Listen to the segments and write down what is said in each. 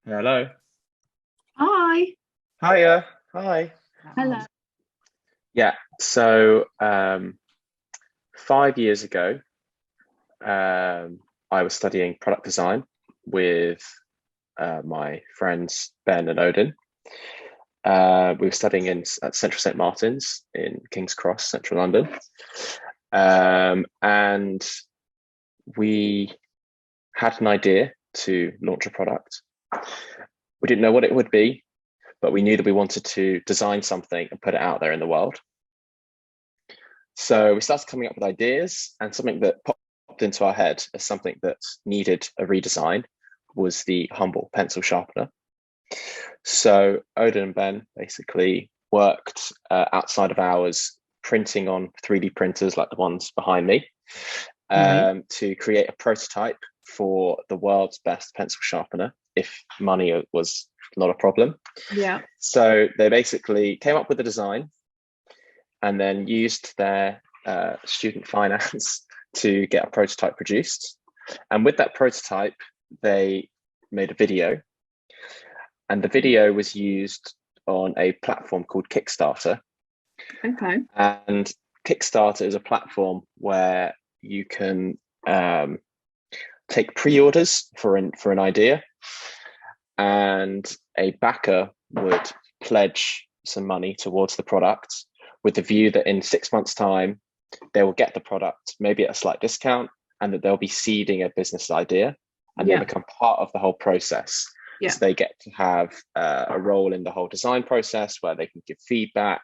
Hello. Hi. Hiya. Hi. Hello. Yeah. So 5 years ago, I was studying product design with my friends Ben and Odin. We were studying at Central St Martin's in King's Cross, Central London, and we had an idea to launch a product. We didn't know what it would be, but we knew that we wanted to design something and put it out there in the world. So we started coming up with ideas, and something that popped into our head as something that needed a redesign was the humble pencil sharpener. So Odin and Ben basically worked outside of hours printing on 3D printers like the ones behind me Right. to create a prototype for the world's best pencil sharpener if money was not a problem. Yeah. So they basically came up with the design and then used their student finance to get a prototype produced. And with that prototype, they made a video, and the video was used on a platform called Kickstarter. Okay. And Kickstarter is a platform where you can take pre-orders for an idea, and a backer would pledge some money towards the product with the view that in 6 months' time, they will get the product, maybe at a slight discount, and that they'll be seeding a business idea and they Yeah. become part of the whole process. Yeah. So they get to have a role in the whole design process where they can give feedback.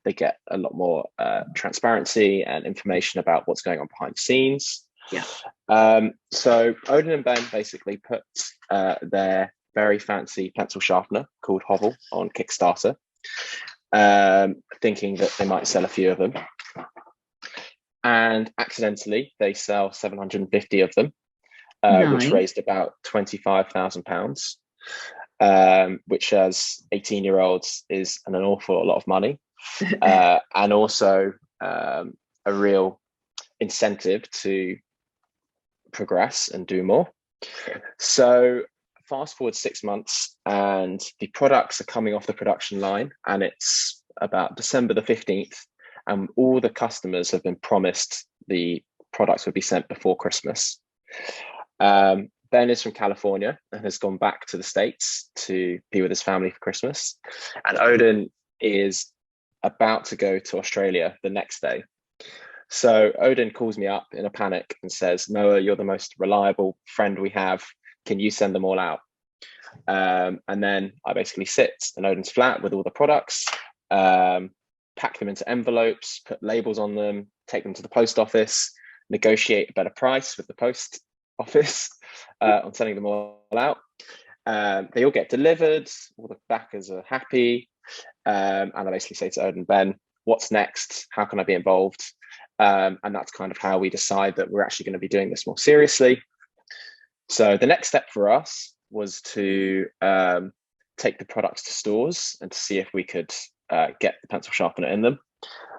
They get a lot more transparency and information about what's going on behind the scenes. Yeah. So Odin and Ben basically put their very fancy pencil sharpener called Hovel on Kickstarter, thinking that they might sell a few of them. And accidentally, they sell 750 of them, which Nice. raised about £25,000, which as 18-year-olds is an awful lot of money, and also a real incentive to progress and do more. So fast forward 6 months, and the products are coming off the production line, and it's about December the 15th, and all the customers have been promised the products would be sent before Christmas. Ben is from California and has gone back to the States to be with his family for Christmas. And Odin is about to go to Australia the next day. So Odin calls me up in a panic and says, Noah, you're the most reliable friend we have. Can you send them all out? And then I basically sit in Odin's flat with all the products, pack them into envelopes, put labels on them, take them to the post office, negotiate a better price with the post office on sending them all out. They all get delivered, all the backers are happy. And I basically say to Odin, Ben, what's next? How can I be involved? And that's kind of how we decide that we're actually going to be doing this more seriously. So the next step for us was to take the products to stores and to see if we could get the pencil sharpener in them.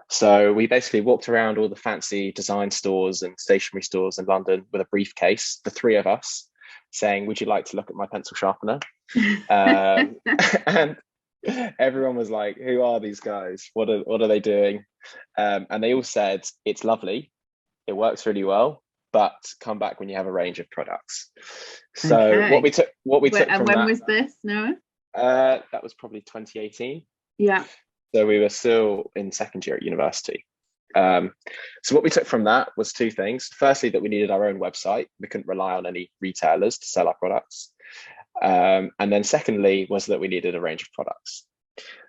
So we basically walked around all the fancy design stores and stationery stores in London with a briefcase, the three of us, saying, would you like to look at my pencil sharpener? And everyone was like, who are these guys? What are they doing? And they all said, it's lovely, it works really well, but come back when you have a range of products. So Okay. what we took And from when that, was this, Noah? that was probably 2018. Yeah. So we were still in second year at university. So what we took from that was two things. Firstly, that we needed our own website. We couldn't rely on any retailers to sell our products. And then secondly was that we needed a range of products.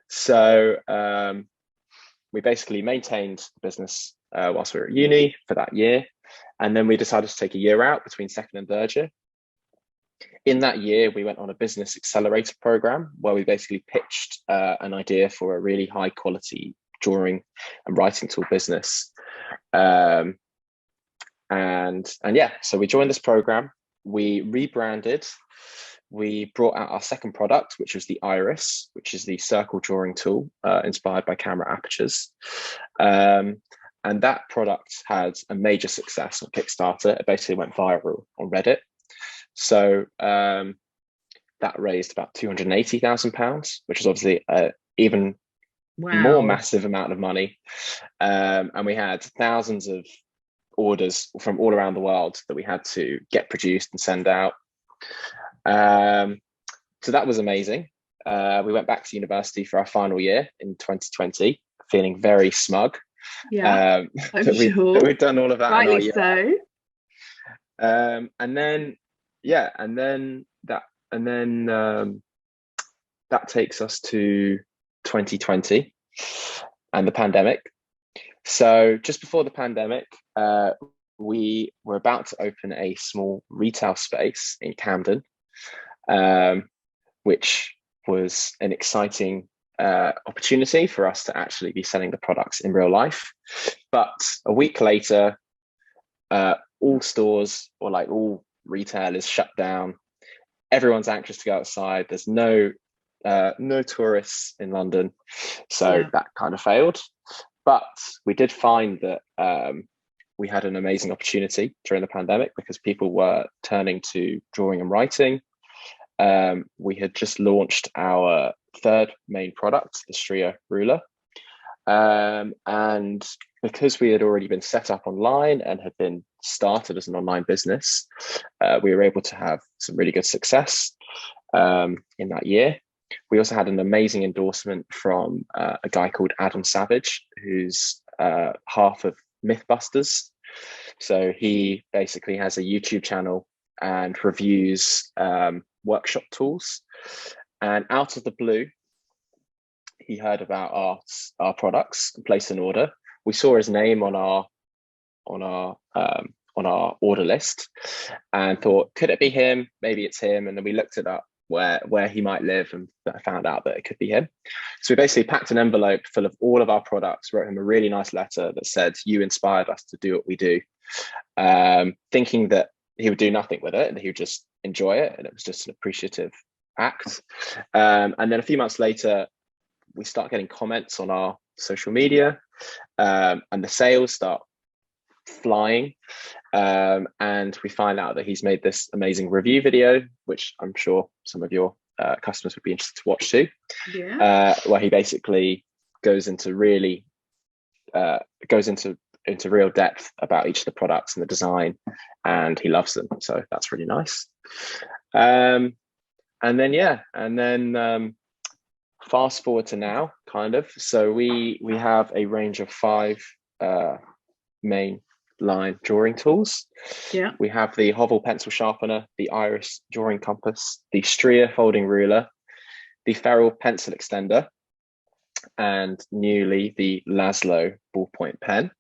So we basically maintained the business whilst we were at uni for that year. And then we decided to take a year out between second and third year. In that year, we went on a business accelerator program where we basically pitched an idea for a really high quality drawing and writing tool business. And yeah, so we joined this program. We rebranded. We brought out our second product, which was the Iris, which is the circle drawing tool inspired by camera apertures. And that product had a major success on Kickstarter. It basically went viral on Reddit. So that raised about £280,000, which is obviously even more Wow. massive amount of money. And we had thousands of orders from all around the world that we had to get produced and send out. So that was amazing. We went back to university for our final year in 2020, feeling very smug. Yeah, I'm that sure. we've done all of that in our Rightly year. so. And then that takes us to 2020 and the pandemic. So just before the pandemic, we were about to open a small retail space in Camden, which was an exciting opportunity for us to actually be selling the products in real life. But a week later, all stores, or like all retailers, shut down. Everyone's anxious to go outside. There's no tourists in London, so that kind of failed. But we did find that we had an amazing opportunity during the pandemic because people were turning to drawing and writing. We had just launched our third main product, the Stria ruler. And because we had already been set up online and had been started as an online business, we were able to have some really good success in that year. We also had an amazing endorsement from a guy called Adam Savage, who's half of Mythbusters. So he basically has a YouTube channel and reviews workshop tools. And out of the blue, he heard about our products and placed an order. We saw his name on our order list and thought, could it be him? Maybe it's him. And then we looked it up where he might live and found out that it could be him. So we basically packed an envelope full of all of our products, wrote him a really nice letter that said, you inspired us to do what we do, thinking that he would do nothing with it and he would just enjoy it. And it was just an appreciative act. And then a few months later, we start getting comments on our social media, and the sales start flying. And we find out that he's made this amazing review video, which I'm sure some of your customers would be interested to watch too. Yeah. Where he basically goes into real depth about each of the products and the design, and he loves them. So that's really nice. And then fast forward to now, kind of. So we have a range of 5 main line drawing tools. Yeah. We have the Hovel pencil sharpener, the Iris drawing compass, the Stria folding ruler, the Ferrule pencil extender, and newly the Laszlo ballpoint pen.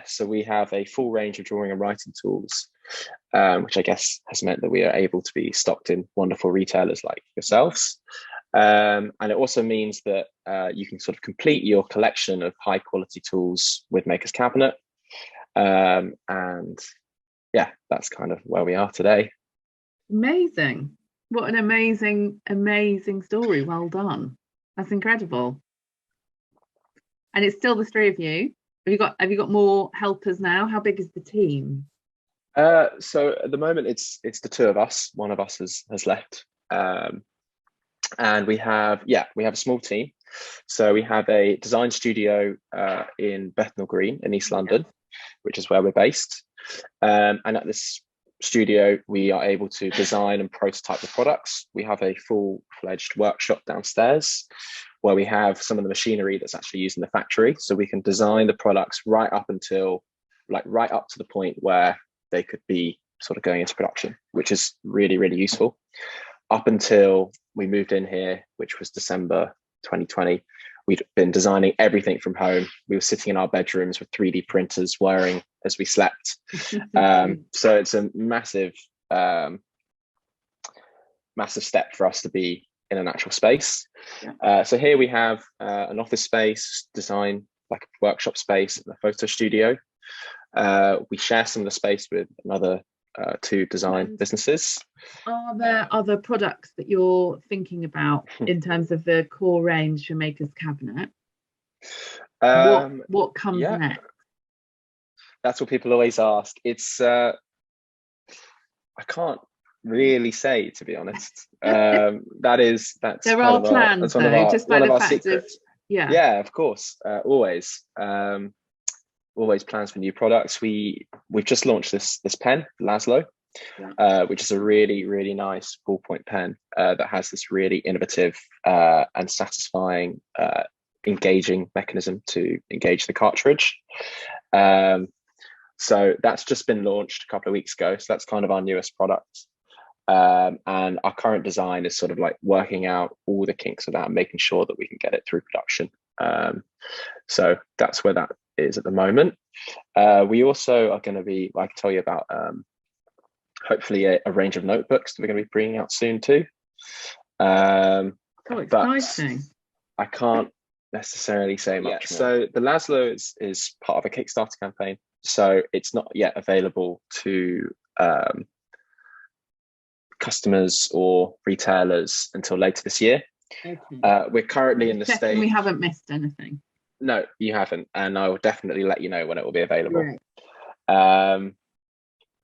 So we have a full range of drawing and writing tools, which I guess has meant that we are able to be stocked in wonderful retailers like yourselves. And it also means that you can sort of complete your collection of high quality tools with Maker's Cabinet. And yeah, that's kind of where we are today. Amazing. What an amazing story. Well done. That's incredible. And it's still the 3 of you. Have you got more helpers now? How big is the team? So at the moment it's the 2 of us. One of us has left. And we have a small team. So we have a design studio in Bethnal Green in East London, which is where we're based. And at this studio, we are able to design and prototype the products. We have a full-fledged workshop downstairs where we have some of the machinery that's actually used in the factory. So we can design the products right up to the point where they could be sort of going into production, which is really, really useful. Up until we moved in here, which was December 2020, we'd been designing everything from home. We were sitting in our bedrooms with 3D printers wiring as we slept. So it's a massive step for us to be in an actual space. So here we have an office space, design like a workshop space, and a photo studio. We share some of the space with another 2 design businesses. Are there other products that you're thinking about in terms of the core range for Maker's Cabinet? What comes next? That's what people always ask. It's I can't really say, to be honest. That's There kind are of our plans that's one of though, our just by the fact secrets. of, yeah. Yeah, of course. Always plans for new products. We've just launched this pen, Laszlo, which is a really, really nice ballpoint pen that has this really innovative and satisfying engaging mechanism to engage the cartridge. So that's just been launched a couple of weeks ago. So that's kind of our newest product. And our current design is sort of like working out all the kinks of that and making sure that we can get it through production. So that's where that is at the moment. We also are going to be, I can tell you about hopefully a range of notebooks that we're going to be bringing out soon too. Oh, exciting. I can't necessarily say much more. So the Laszlo is part of a Kickstarter campaign. So it's not yet available to customers or retailers until later this year. Okay. We're currently in the stage. We haven't missed anything. No, you haven't, and I will definitely let you know when it will be available. Right.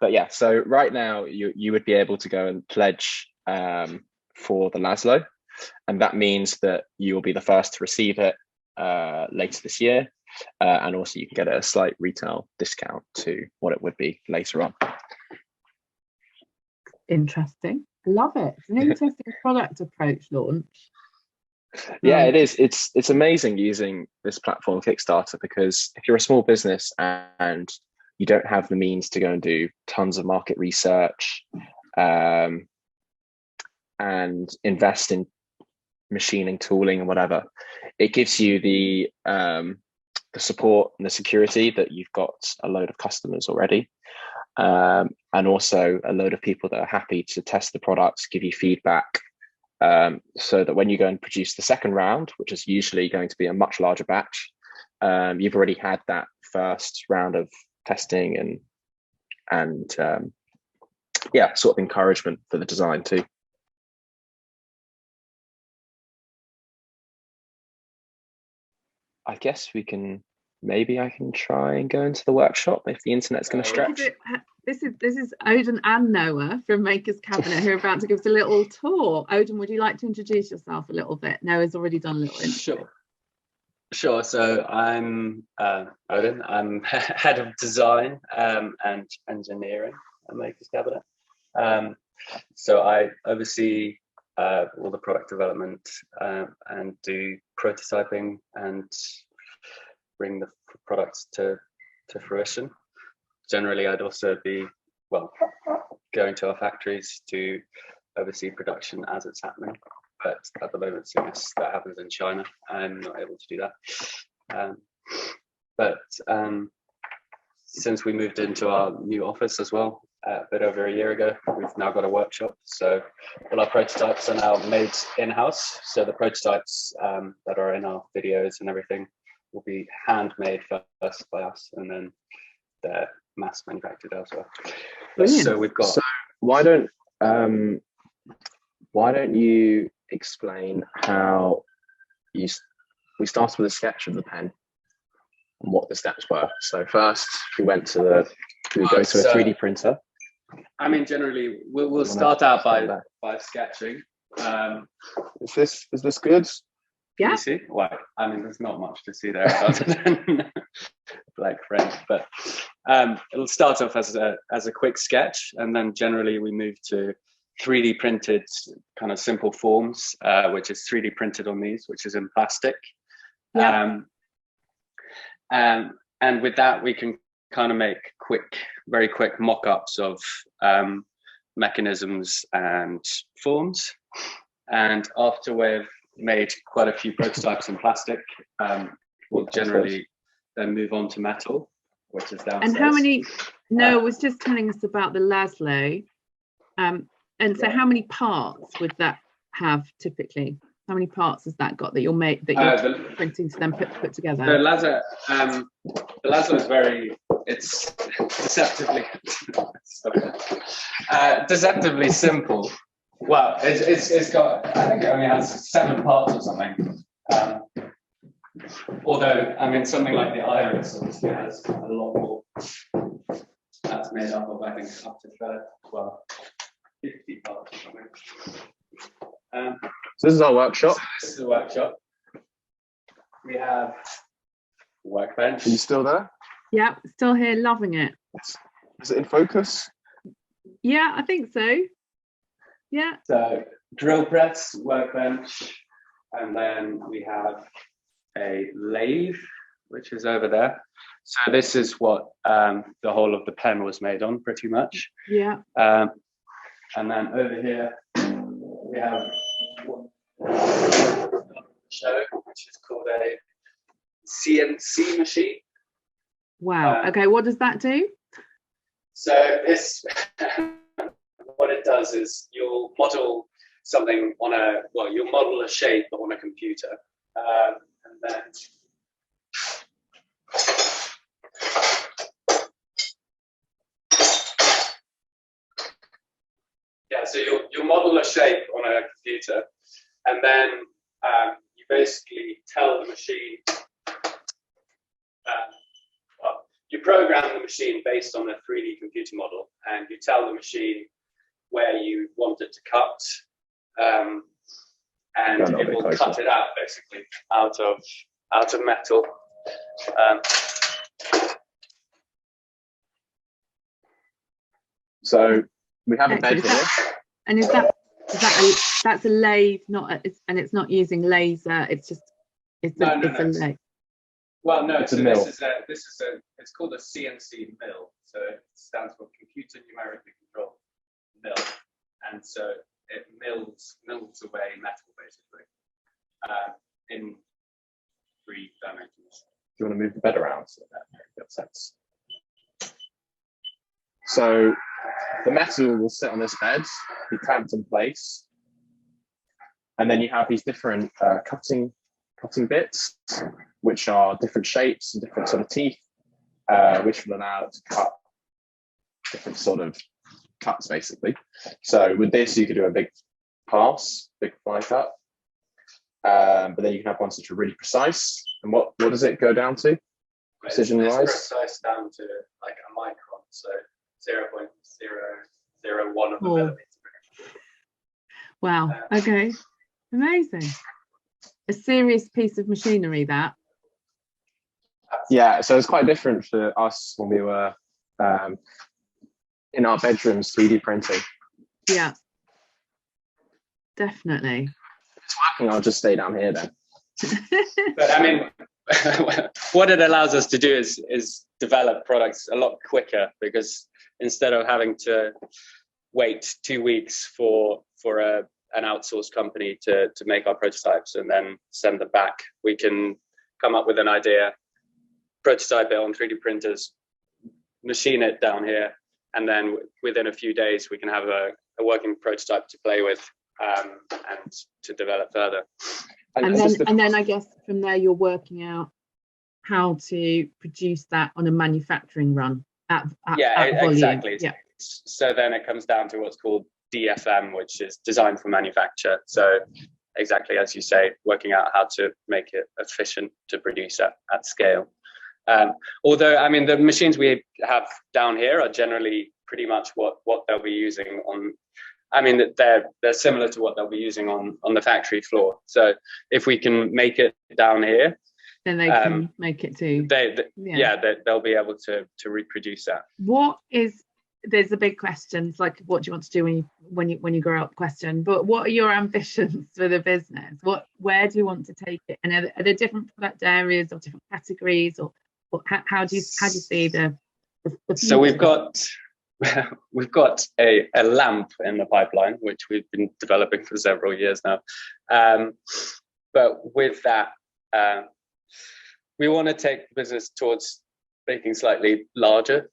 But yeah, so right now you would be able to go and pledge for the Laszlo, and that means that you will be the first to receive it later this year, and also you can get a slight retail discount to what it would be later on. Interesting. Love it. It's an interesting product approach launch. Yeah, it is. It's amazing using this platform Kickstarter, because if you're a small business and you don't have the means to go and do tons of market research and invest in machining, tooling, and whatever, it gives you the support and the security that you've got a load of customers already, and also a load of people that are happy to test the products, give you feedback, so that when you go and produce the second round, which is usually going to be a much larger batch, you've already had that first round of testing and yeah, sort of encouragement for the design too. I guess I can try and go into the workshop if the internet's going to stretch. This is Odin and Noah from Maker's Cabinet who are about to give us a little tour. Odin, would you like to introduce yourself a little bit? Noah's already done a little intro. Sure. So I'm Odin. I'm head of design and engineering at Maker's Cabinet. So I oversee all the product development and do prototyping and bring the products to fruition. Generally, I'd also be going to our factories to oversee production as it's happening. But at the moment, since that happens in China, I'm not able to do that. But since we moved into our new office as well, a bit over a year ago, we've now got a workshop. So all our prototypes are now made in-house. So the prototypes that are in our videos and everything will be handmade first by us, and then they're mass manufactured elsewhere. So we've got. So why don't you explain how we started with a sketch of the pen and what the steps were. So first we go to a 3D printer. I mean, generally we'll start out by sketching. Is this good? Yeah. You see? Well, I mean, there's not much to see there other than black frame, but it'll start off as a quick sketch, and then generally we move to 3D printed kind of simple forms, which is 3D printed on these, which is in plastic. Yeah. And with that, we can kind of make very quick mock-ups of mechanisms and forms. And after we've made quite a few prototypes in plastic, we'll generally then move on to metal, which is downstairs. And how many? Noah was just telling us about the Laszlo. And so how many parts would that have typically? How many parts has that got that you're printing to then put together? The Laszlo is it's deceptively simple. Well, it's got, I think it only has 7 parts or something. Although, I mean, something like the iris obviously has a lot more. That's made up of, I think, up to 30. Well, 50 parts. So this is our workshop. So this is the workshop. We have workbench. Are you still there? Yeah, still here, loving it. Is it in focus? Yeah, I think so. Yeah. So drill press, workbench, and then we have a lathe, which is over there. So this is what the whole of the pen was made on, pretty much. Yeah. And then over here we have show, which is called a CNC machine. Wow. Okay, what does that do? So this, what it does is you'll model something on you'll model a shape on a computer, and then so you'll model a shape on a computer, and then you basically tell the machine, you program the machine based on a 3D computer model, and you tell the machine where you want it to cut, and it will cut it out basically out of metal. So we have a bed here. And that's a lathe, and it's not using laser. It's a lathe. Well, no, it's a mill. It's called a CNC mill. So it stands for computer numerically controlled mill, and so it mills away metal basically in 3 dimensions. Do you want to move the bed around so that makes sense? So the metal will sit on this bed, be clamped in place, and then you have these different cutting bits, which are different shapes and different sort of teeth, which will allow it to cut different sort of cuts, basically. So with this, you could do a big pass, big fly cut, but then you can have ones which are really precise. And what does it go down to, precision-wise? It's precise down to like a micron, so 0.001 of a millimeter. Wow. Okay. Amazing. A serious piece of machinery, that. Yeah, so it's quite different for us when we were in our bedrooms 3D printing. Yeah, definitely. If it's working, I'll just stay down here then. But I mean, what it allows us to do is develop products a lot quicker, because instead of having to wait 2 weeks for an outsourced company to make our prototypes and then send them back, we can come up with an idea, prototype it on 3D printers, machine it down here, and then within a few days we can have a working prototype to play with and to develop further. And then I guess from there you're working out how to produce that on a manufacturing run at volume. Exactly. Yeah. So then it comes down to what's called DFM, which is design for manufacture. So exactly as you say, working out how to make it efficient to produce at scale. Although, I mean, the machines we have down here are generally pretty much what they'll be using on. I mean, they're similar to what they'll be using on the factory floor. So if we can make it down here, then they can make it too. They'll be able to reproduce that. There's the big questions, like what do you want to do when you grow up question, but what are your ambitions for the business? Where do you want to take it? And are there different product areas or different categories, or how do you see the so we've got a lamp in the pipeline, which we've been developing for several years now. But with that, we want to take the business towards making slightly larger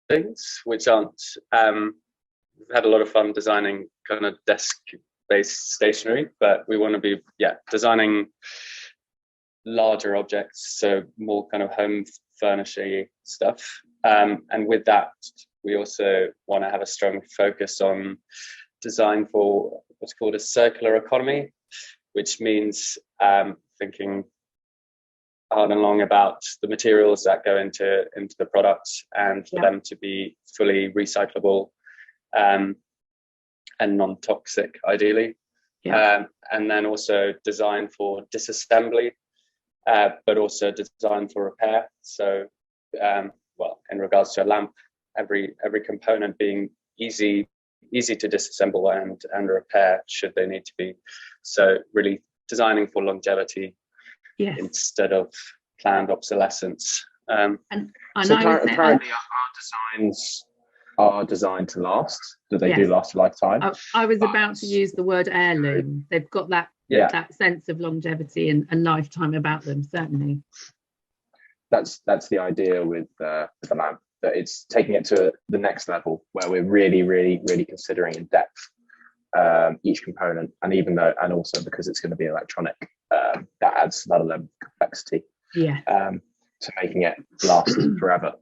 things, which aren't. We've had a lot of fun designing kind of desk-based stationery, but we want to be designing larger objects, so more kind of home furnishing stuff. And with that, we also want to have a strong focus on design for what's called a circular economy, which means thinking hard and long about the materials that go into the products, and for them to be fully recyclable, and non-toxic, ideally. Yeah. And then also designed for disassembly, but also designed for repair. So, well, in regards to a lamp, every component being easy to disassemble and repair should they need to be. So really designing for longevity, yes, instead of planned obsolescence. And so currently our designs are designed to last. Do they do last a lifetime? I was about to use the word heirloom. They've got that sense of longevity and lifetime about them, certainly. That's the idea with the lamp, that it's taking it to the next level where we're really considering in depth each component, and also because it's going to be electronic, that adds another level of complexity to making it last forever.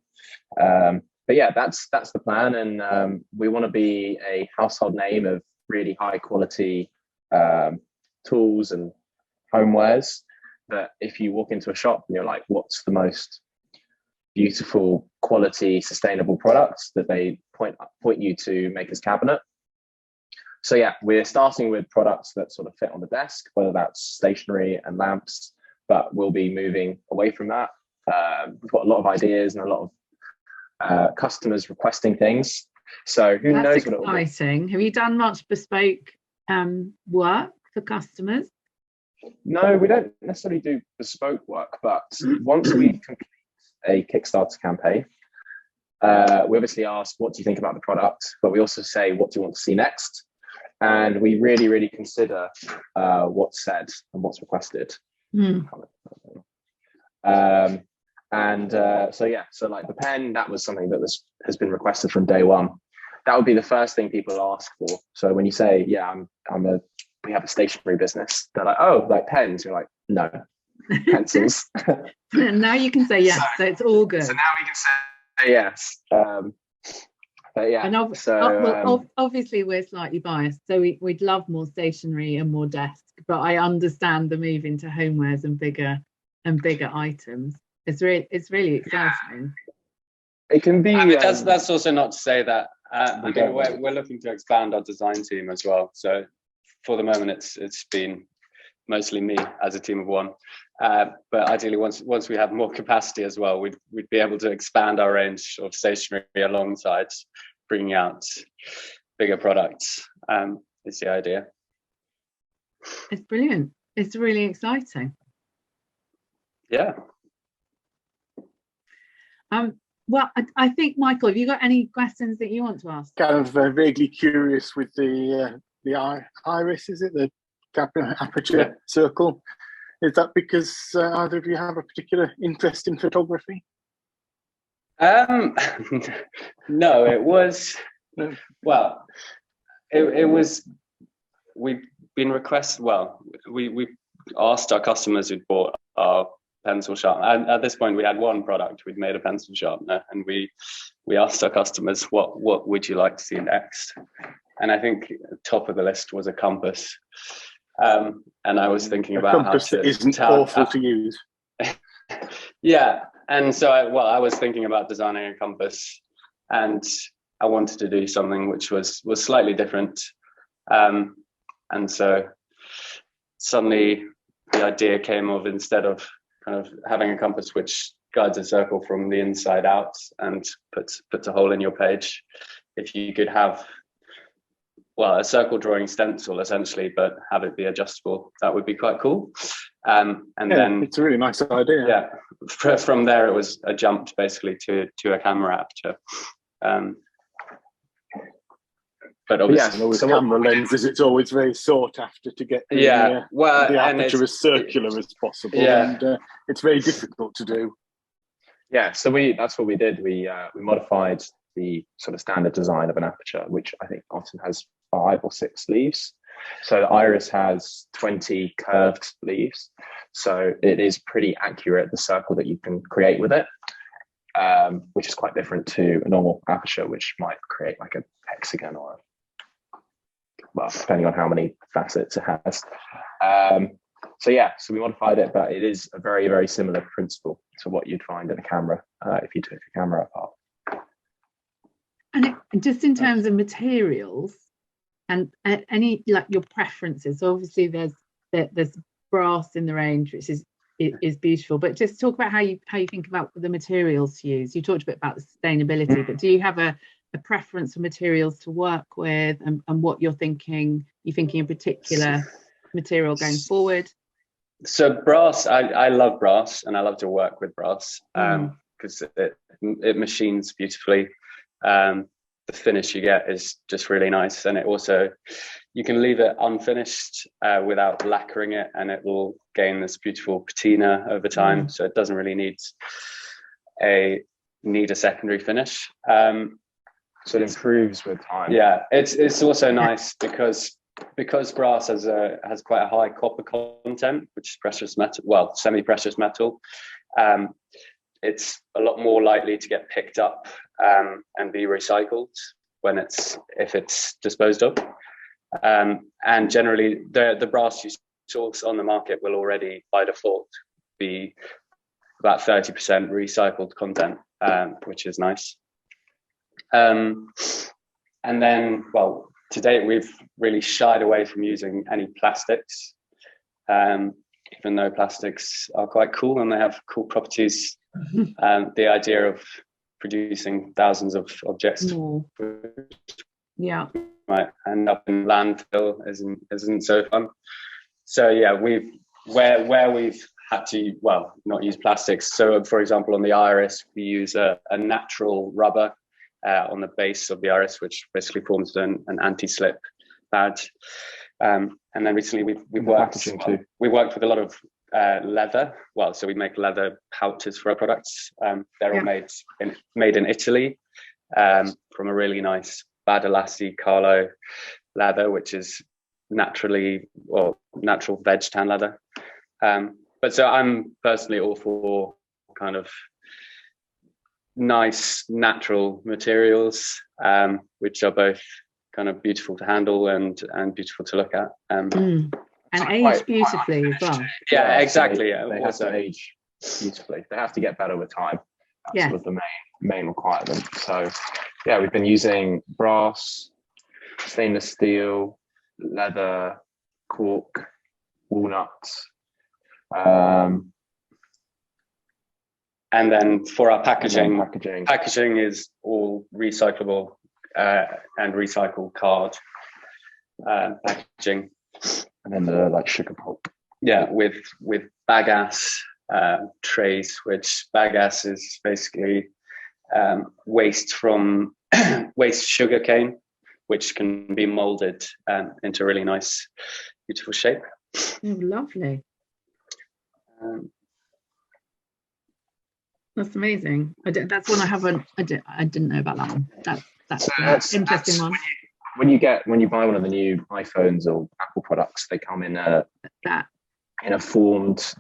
But yeah, that's the plan, and we want to be a household name of really high quality tools and homewares, that if you walk into a shop and you're like, what's the most beautiful quality sustainable products, that they point you to Maker's Cabinet. So yeah, we're starting with products that sort of fit on the desk, whether that's stationery and lamps, but we'll be moving away from that. We've got a lot of ideas and a lot of customers requesting things. So who knows what it will be. Exciting. Have you done much bespoke work for customers? No, we don't necessarily do bespoke work, but once we complete a Kickstarter campaign, we obviously ask, what do you think about the product? But we also say, what do you want to see next? And we really consider what's said and what's requested. So like the pen, that was something that has been requested from day one. That would be the first thing people ask for. So when you say, we have a stationery business, they're like, oh, like pens. You're like, no, pencils. Now you can say yes, so it's all good. So now we can say yes. But yeah, and obviously we're slightly biased, so we'd love more stationery and more desks, but I understand the move into homewares and bigger items. It's really exciting. It can be. I mean, that's also not to say that I think we're looking to expand our design team as well. So for the moment, it's been mostly me as a team of one. But ideally, once we have more capacity as well, we'd be able to expand our range of stationery alongside bringing out bigger products. Is the idea. It's brilliant. It's really exciting. Yeah. Well, I think, Michael, have you got any questions that you want to ask? Kind of vaguely curious with the iris, is it the aperture circle? Is that because either of you have a particular interest in photography? No, it was. Well, it was. We've been requested. Well, we asked our customers who'd bought our pencil sharpener. At this point, we had one product. We'd made a pencil sharpener, and we asked our customers, what would you like to see next? And I think top of the list was a compass. And I was thinking about compass that isn't awful to use. Yeah, and so I was thinking about designing a compass, and I wanted to do something which was slightly different. And so suddenly the idea came of, instead of kind of having a compass which guides a circle from the inside out and puts a hole in your page, if you could have a circle drawing stencil essentially, but have it be adjustable, that would be quite cool. Then it's a really nice idea. Yeah, from there it was a jump basically to a camera aperture. But obviously, with camera lenses, it's always very sought after to get the aperture as circular as possible, and it's very difficult to do. Yeah, so that's what we did. We modified the sort of standard design of an aperture, which I think often has 5 or 6 leaves. So the iris has 20 curved leaves, so it is pretty accurate, the circle that you can create with it, which is quite different to a normal aperture, which might create like a hexagon or depending on how many facets it has. So we modified it, but it is a very, very similar principle to what you'd find in a camera if you took a camera apart. And just in terms of materials, And any like your preferences. So obviously there's brass in the range, which is beautiful. But just talk about how you think about the materials to use. You talked a bit about the sustainability, but do you have a preference for materials to work with, and what you're thinking? You thinking in particular material going forward? So brass, I love brass, and I love to work with brass because it machines beautifully. The finish you get is just really nice, and it also, you can leave it unfinished without lacquering it, and it will gain this beautiful patina over time. So it doesn't really need a secondary finish. So it improves with time. Yeah, it's also nice because brass has quite a high copper content, which is precious metal, well, semi-precious metal. It's a lot more likely to get picked up and be recycled if it's disposed of. And generally, the brass you source on the market will already, by default, be about 30% recycled content, which is nice. And then, well, to date, we've really shied away from using any plastics, even though plastics are quite cool and they have cool properties. The idea of producing thousands of objects might end up in landfill isn't so fun. So yeah, where we've had to, well, not use plastics. So for example, on the iris, we use a natural rubber on the base of the iris, which basically forms an anti-slip pad. And then recently we worked with a lot of leather. Well, so we make leather pouches for our products. They're all made in Italy from a really nice Badalassi Carlo leather, which is natural veg tan leather. But so I'm personally all for kind of nice natural materials, which are both kind of beautiful to handle and beautiful to look at. And age beautifully as well. Yeah, exactly. They have to age beautifully. They have to get better with time. That's sort of the main requirement. So yeah, we've been using brass, stainless steel, leather, cork, walnuts. And then for our packaging is all recyclable and recycled card packaging. And then the like sugar pulp. Yeah, with bagasse trays, which bagasse is basically waste from waste sugar cane, which can be molded into really nice, beautiful shape. Oh, lovely. That's amazing. That's one I didn't know about that one. That's an interesting one. When you buy one of the new iPhones or Apple products, they come in a formed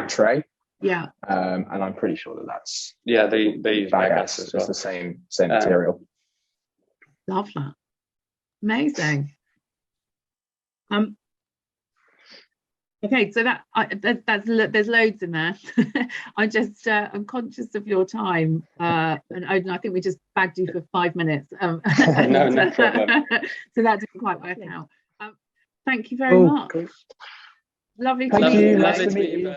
tray. Yeah. And I'm pretty sure that's they use bagasse as well. It's the same material. Love that. Amazing. Okay, so there's loads in there. I'm conscious of your time, and I think we just bagged you for 5 minutes. No problem. So that didn't quite work out. Thank you very much. Cool. Lovely Thank you. Lovely to meet you.